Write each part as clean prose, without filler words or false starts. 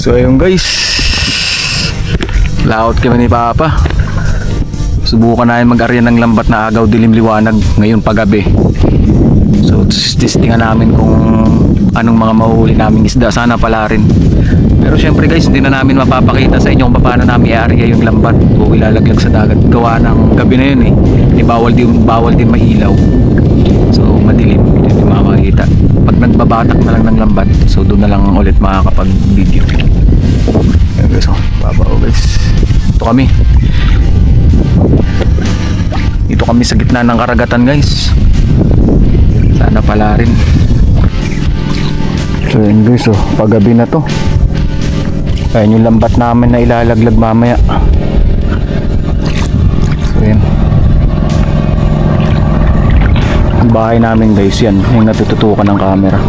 So ayun guys, laot kami ni Papa. Subukan namin mag-arya ng lambat na agaw dilim liwanag ngayon paggabi. So testingan namin kung anong mga mahuhuli naming isda. Sana pala rin. Pero syempre guys, hindi na namin mapapakita sa inyo kung paano namin i-arya yung lambat o ilalaglag sa dagat. Gawa ng gabi na yun eh. Bawal din mailaw. So madilim, hindi makakita. Pag nagbabatak na lang ng lambat, so doon na lang ulit makakapag-video. Ayan guys, oh, babao guys. Ito kami sa gitna ng karagatan guys. Sana pala rin. So yun guys, oh, paggabi na to. Ayan yung lambat namin na ilalaglag mamaya. So yun, ang bahay namin guys, yan yung natututukan ng camera.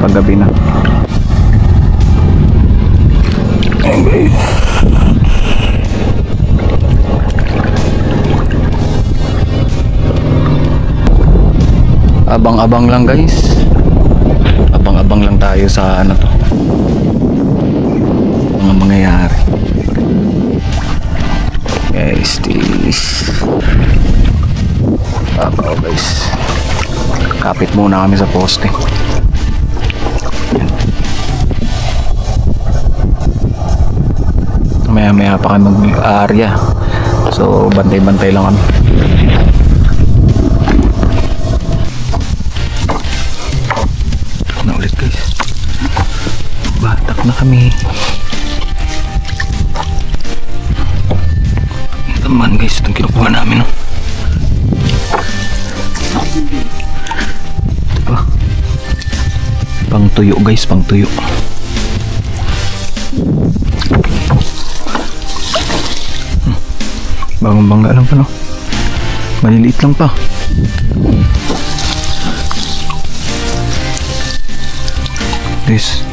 Paggabi na. Ayan guys, abang-abang lang guys. Abang-abang lang tayo sa ano to, mga mangyayari. Guys, this abaw guys. Kapit muna kami sa poste. Maya-maya pa kami mag-area. So bantay-bantay lang kami. Na ulit guys, batak na kami. Ito naman guys, itong kinukuha namin, no? Diba? Pang tuyo guys, pang tuyo. Bagong bangga lang pa, no? Maliliit lang pa. This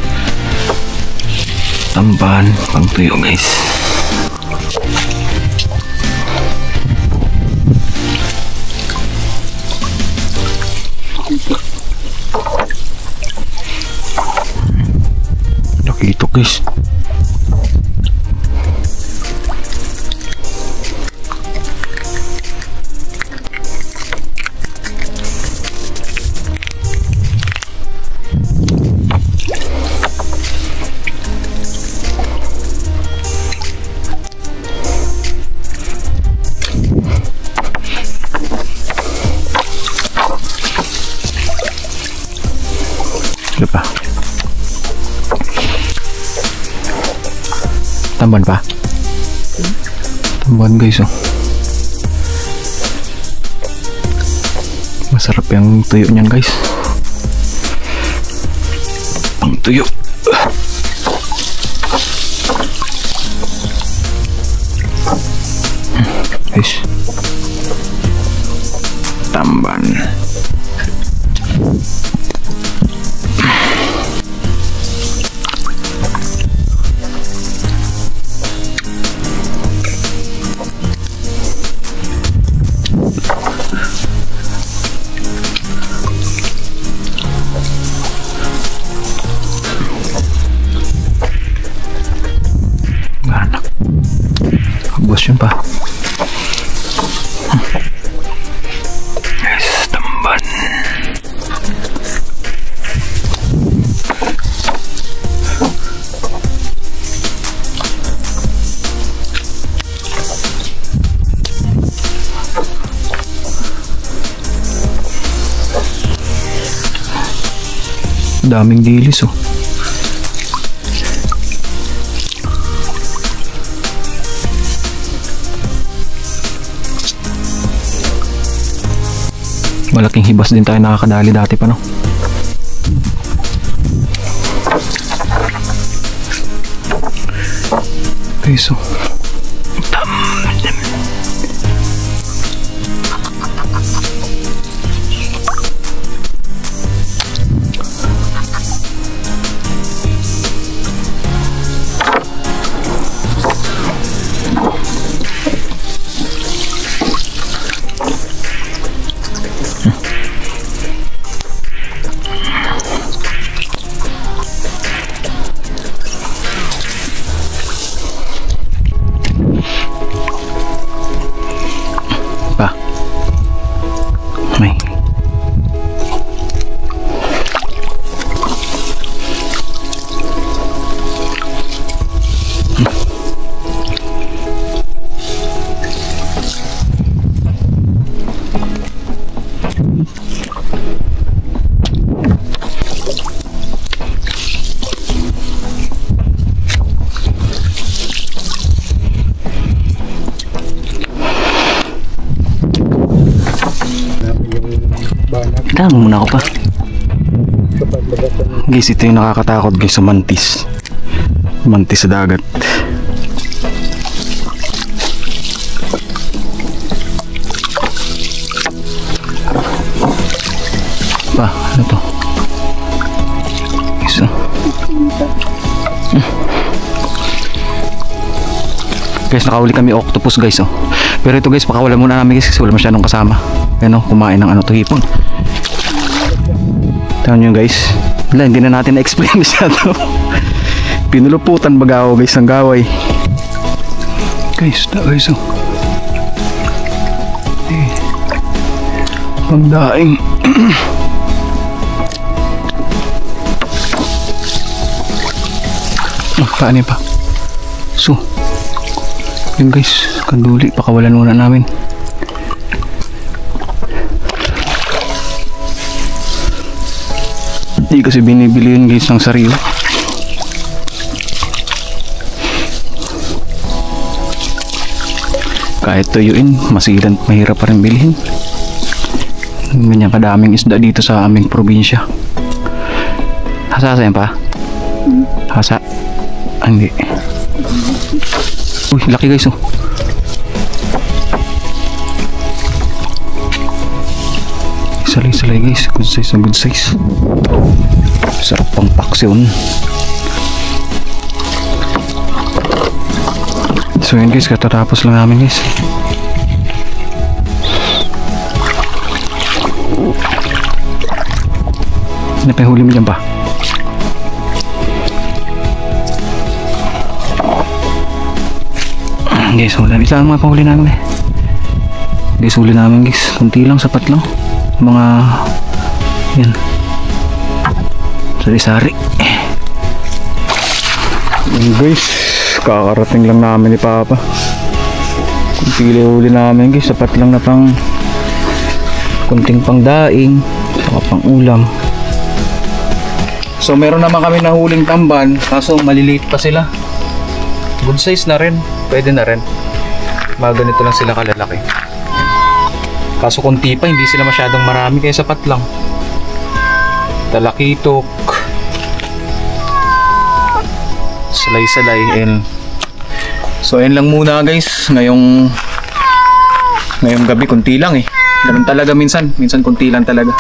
tambahan pang tuyo guys. Laki ito guys. Pa. Tamban pa. Tamban guys, oh. Masarap yung tuyo niyan guys. Ang tuyo. Guys. Tamban. Bos yun pa. Guys, tamban. Daming dilis, oh. Malaking hibas din tayo nakakadali dati pa, no? Okay, so Tama muna ako pa. Guys, ito yung nakakatakot guys sa mantis. Mantis sa dagat. Pa, ano to? Guys, guys, nakahuli kami octopus guys, oh. Pero ito guys, pakawalan muna namin guys kasi wala masyadong kasama. Ayan, oh, kumain ng ano to, hipon. Tignan nyo guys. Wala, hindi na natin na-explain masyado. Pinuluputan baga ako guys ng gaway. Guys, guys, oh. Ang daing. Paano pa? So, yun guys, kanduli, pakawalan muna namin. Hindi kasi binibili yun guys ng sariwa. Kahit tuyuin, masilan, mahirap pa rin bilhin. Ganyan kadaming isda dito sa aming probinsya. Hasa yan pa? Hasa? Ah, hindi. Uy, laki guys, oh. Salay guys, good size na good size. Sarap pang paksyon. So yun guys, katatapos lang namin guys. Napahuli mo dyan pa. Guys, huli. Isa lang mga pahuli namin eh. Guys, huli namin guys. Kunti lang, sapat lang. Mga yan, sari-sari. Yan guys, kakarating lang namin ni Papa. Kunti huli namin guys. Sapat lang na pang kunting pang daing, saka pang ulam. So meron naman kami nahuling tamban, kaso maliliit pa sila. Good size na rin, pwede na rin. Mga ganito lang sila kalalaki. Kaso kunti pa, hindi sila masyadong marami, kaya sapat lang. Talakitok, salay-salay, and so ayun lang muna guys. Ngayong gabi kunti lang eh. Ganun talaga minsan kunti lang talaga.